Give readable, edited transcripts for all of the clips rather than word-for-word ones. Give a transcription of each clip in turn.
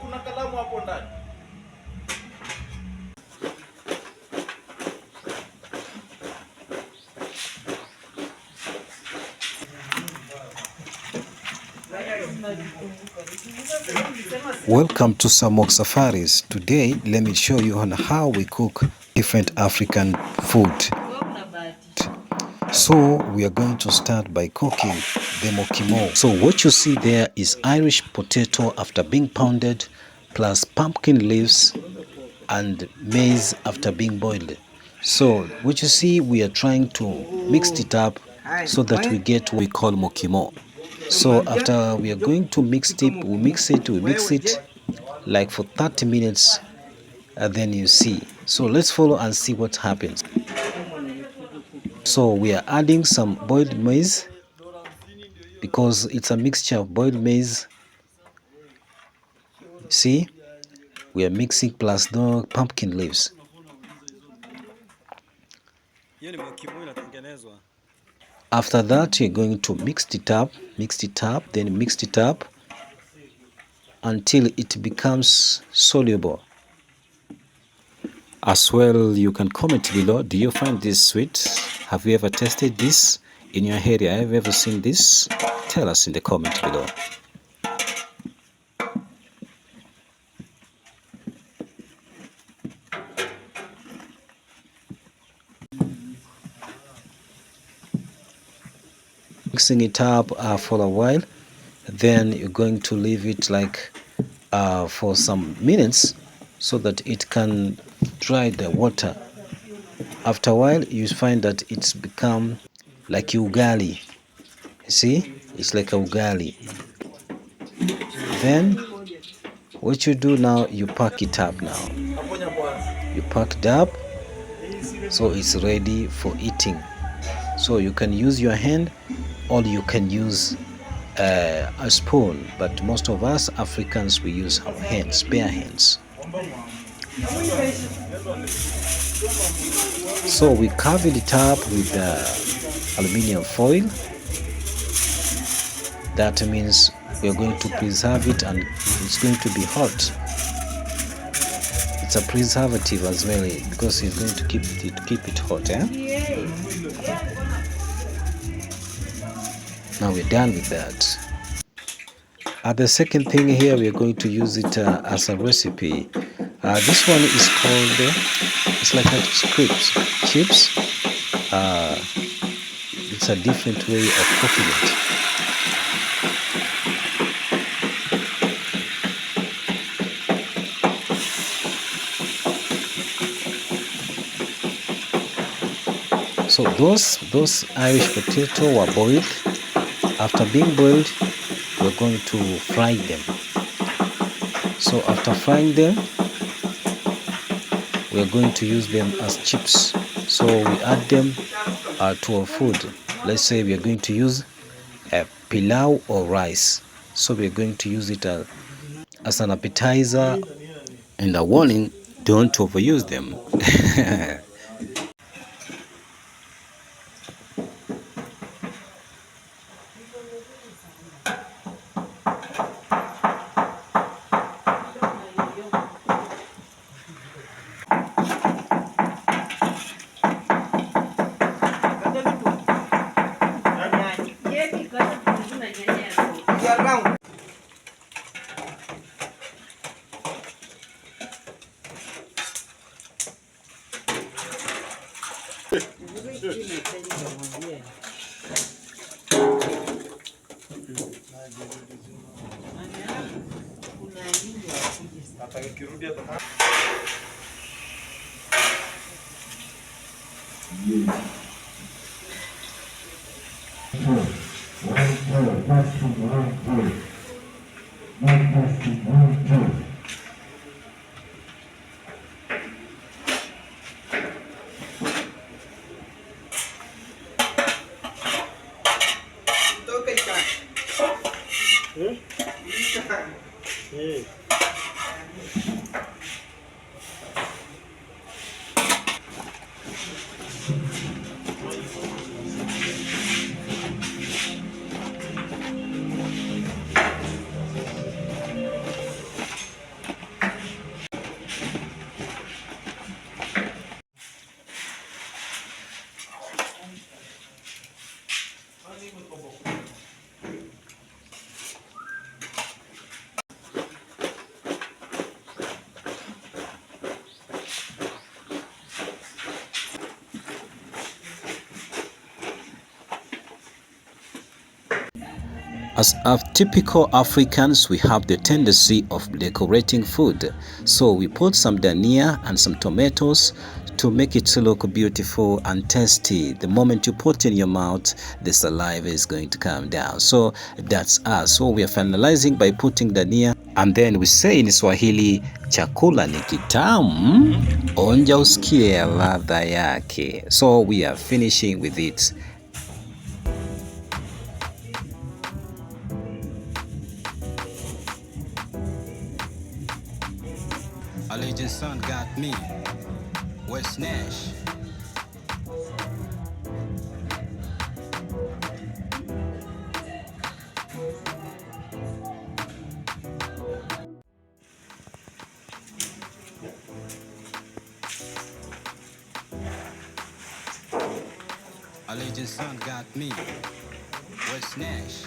Kuna kalamu hapo ndani. Welcome to Samok Safaris. Today, let me show you on how we cook different African food. So, we are going to start by cooking the mokimo. So, what you see there is Irish potato after being pounded, plus pumpkin leaves and maize after being boiled. So, what you see, we are trying to mix it up so that we get what we call mokimo. So after we are going to mix it, we mix it like for 30 minutes, and then you see. So let's follow and see what happens. So we are adding some boiled maize because it's a mixture of boiled maize. See, we are mixing plus the pumpkin leaves. After that, you're going to mix it up, then mix it up until it becomes soluble. As well, you can comment below, do you find this sweet? Have you ever tasted this in your area? Have you ever seen this? Tell us in the comment below. Mixing it up for a while, then you're going to leave it like for some minutes so that it can dry the water. After a while, you find that it's become like ugali. You see, it's like a ugali. Then what you do now, you pack it up now. You pack it up so it's ready for eating. So you can use your hand or you can use a spoon, but most of us Africans, we use our hands, bare hands. So we covered it up with aluminum foil. That means we're going to preserve it and it's going to be hot. It's a preservative as well because it's going to keep it hot. Now we're done with that. The second thing here, we're going to use it as a recipe. This one is called, it's like a chips. It's a different way of cooking it. So those Irish potato were boiled. After being boiled, we're going to fry them. So after frying them, we're going to use them as chips. So we add them to our food. Let's say we are going to use a pilau or rice. So we're going to use it as an appetizer. And a warning, don't overuse them. As typical Africans, we have the tendency of decorating food. So we put some dania and some tomatoes to make it look beautiful and tasty. The moment you put in your mouth, the saliva is going to come down. So that's us. So we are finalizing by putting dania, and then we say in Swahili, chakula ni kitamu, onja usikie ladha yake. So we are finishing with it. Allegiance son got me. West Nash. Allegiance son got me. West Nash.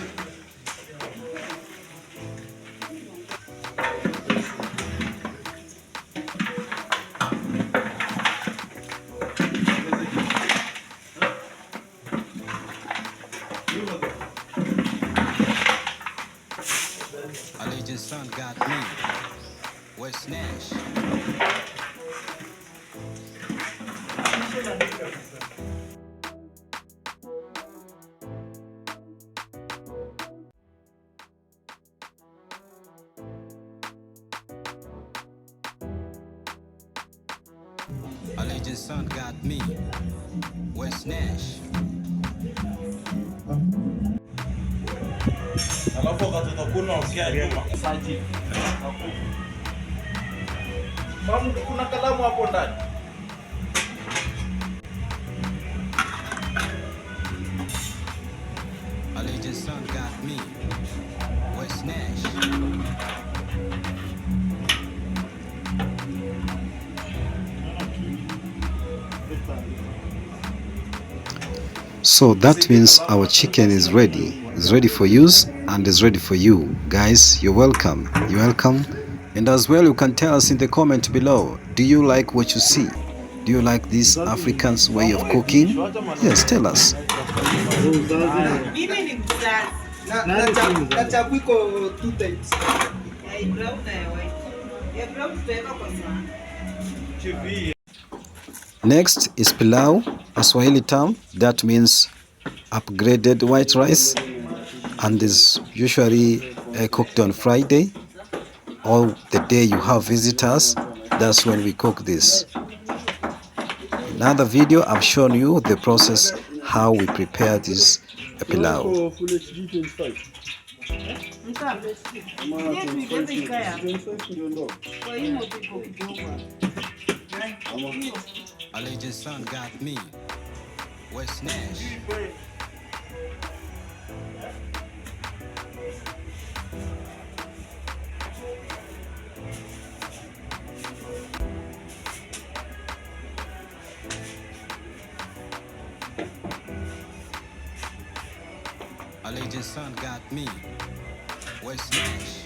Allegiance son got me. West Nash. Allegiance son got me. West Nash. Alafu wakati utakuwa ukia nyuma saji. Mamu kuna kalamu hapo ndani. Allegiance son got me. West Nash. So that means our chicken is ready. It's ready for use and is ready for you. Guys, you're welcome. You're welcome. And as well, you can tell us in the comment below. Do you like what you see? Do you like this African's way of cooking? Yes, tell us. Next is pilau, a Swahili term that means upgraded white rice, and is usually cooked on Friday or the day you have visitors. That's when we cook this. In another video, I've shown you the process how we prepare this pilau. Allegiance son got me. West Nash. Allegiance son got me. West Nash.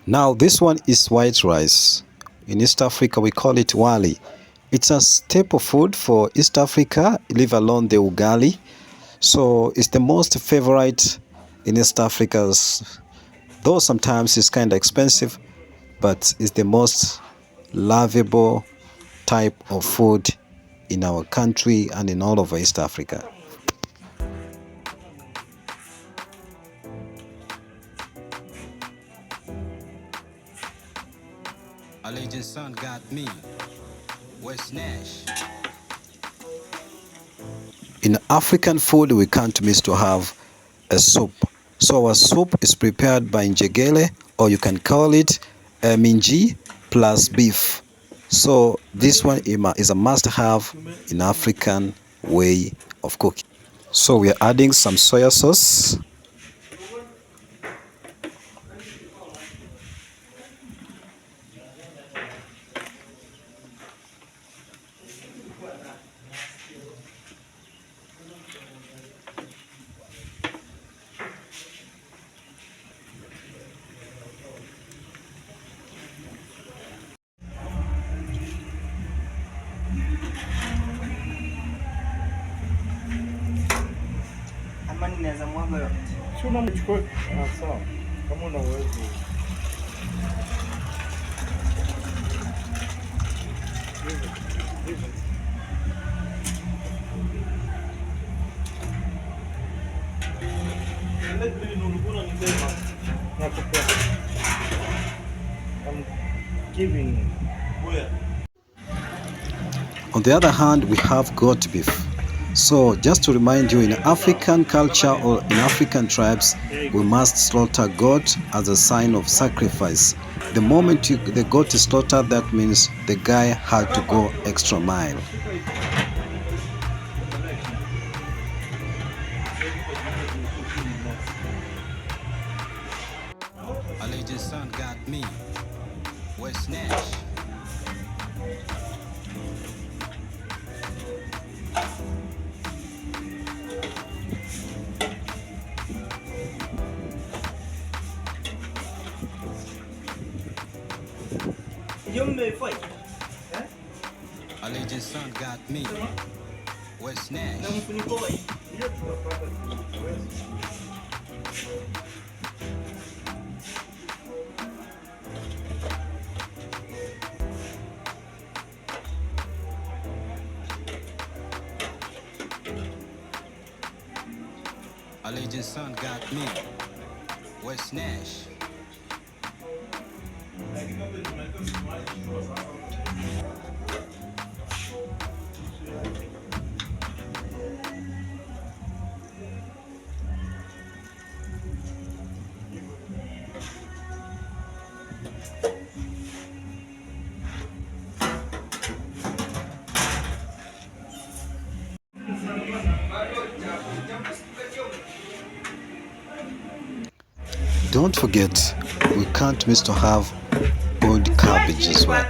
Now this one is white rice. In East Africa we call it wali. It's a staple food for East Africa, leave alone the ugali. So it's the most favorite in East Africa, though sometimes it's kind of expensive, but it's the most lovable type of food in our country and in all over East Africa. Allegiance son got me. West Nash. In African food, we can't miss to have a soup. So our soup is prepared by njegele, or you can call it minji plus beef. So this one is a must-have in African way of cooking. So we are adding some soya sauce. Si unamchukua sawa, kama una uwezo. I'm giving. On the other hand, we have goat beef. So just to remind you, in African culture or in African tribes, we must slaughter goat as a sign of sacrifice. The moment the goat is slaughtered, that means the guy had to go extra mile. Allegiance son got me. West Nash. Allegiance son got me. West Nash. Allegiance son got me. West Nash. Don't forget, we can't miss to have boiled cabbage as well.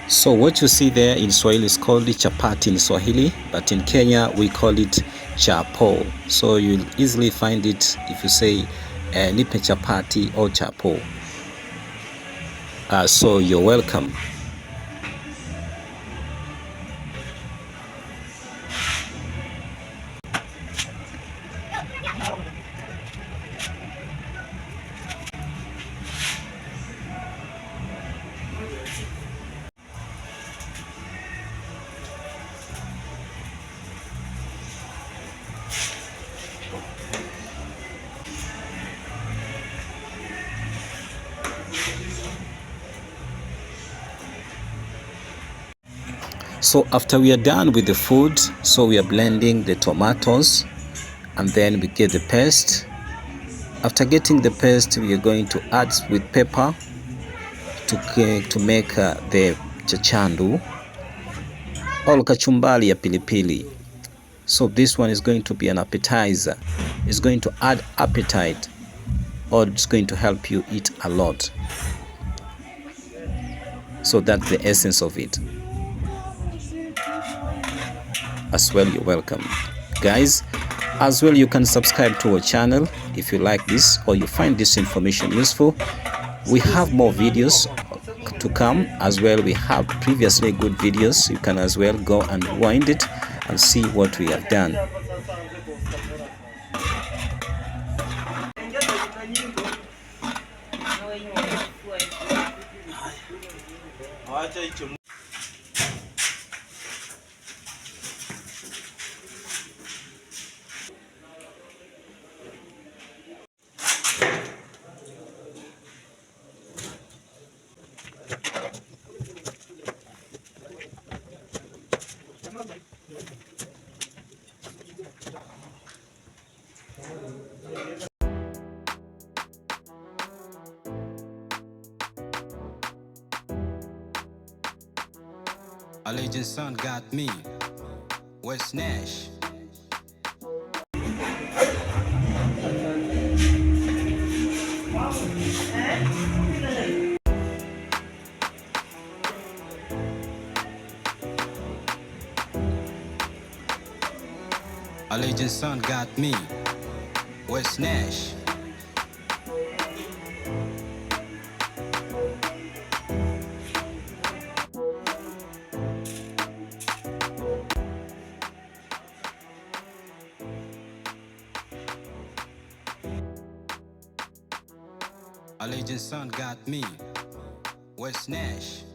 So what you see there in Swahili is called chapati in Swahili, but in Kenya we call it chapo. So you'll easily find it if you say nipe chapati or chapo. So you're welcome. So after we are done with the food, so we are blending the tomatoes and then we get the paste. After getting the paste, we are going to add with pepper to make the chachandu or kachumbali ya pilipili. So this one is going to be an appetizer. It's going to add appetite, or it's going to help you eat a lot. So that's the essence of it. As well, you're welcome. Guys, as well, you can subscribe to our channel if you like this or you find this information useful. We have more videos to come as well. We have previously good videos. You can as well go and rewind it and see what we have done. Allegiant son got me. West Nash. Allegiant son got me. West Nash. Allegiant son got me. West Nash.